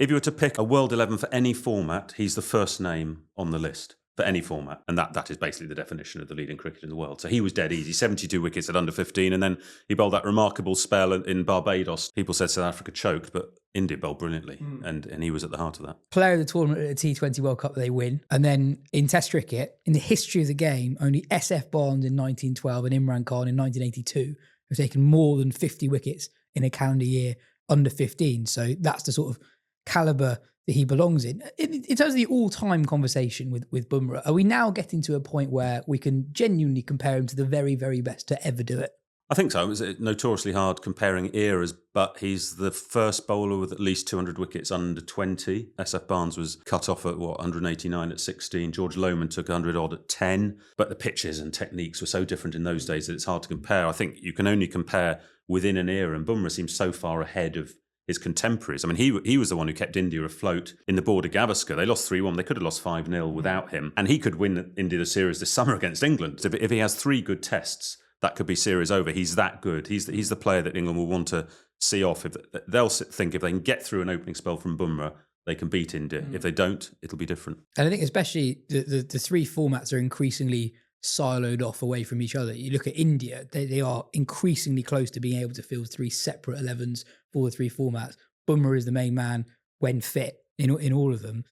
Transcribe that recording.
If you were to pick a World 11 for any format, he's the first name on the list for any format. And that is basically the definition of the leading cricketer in the world. So he was dead easy, 72 wickets at under 15. And then he bowled that remarkable spell in Barbados. People said South Africa choked, but India bowled brilliantly. And he was at the heart of that. Player of the tournament at the T20 World Cup, they win. And then in Test cricket, in the history of the game, only SF Barnes in 1912 and Imran Khan in 1982 have taken more than 50 wickets in a calendar year under 15. So that's the sort of calibre that he belongs in. In terms of the all-time conversation with Bumrah, are we now getting to a point where we can genuinely compare him to the very, very best to ever do it? I think so. It was notoriously hard comparing eras, but he's the first bowler with at least 200 wickets under 20. SF Barnes was cut off at 189 at 16. George Lohmann took 100 odd at 10. But the pitches and techniques were so different in those days that it's hard to compare. I think you can only compare within an era, and Bumrah seems so far ahead of his contemporaries. I mean, he was the one who kept India afloat in the Border Gavaskar. They lost 3-1. They could have lost 5-0 without him. And he could win India the series this summer against England. If he has 3 good tests, that could be series over. He's that good. He's the player that England will want to see off. They'll think if they can get through an opening spell from Bumrah, they can beat India. If they don't, it'll be different. And I think especially the 3 formats are increasingly siloed off away from each other. You look at India, they are increasingly close to being able to field 3 separate 11s for the 3 formats. Bumrah is the main man when fit in all of them.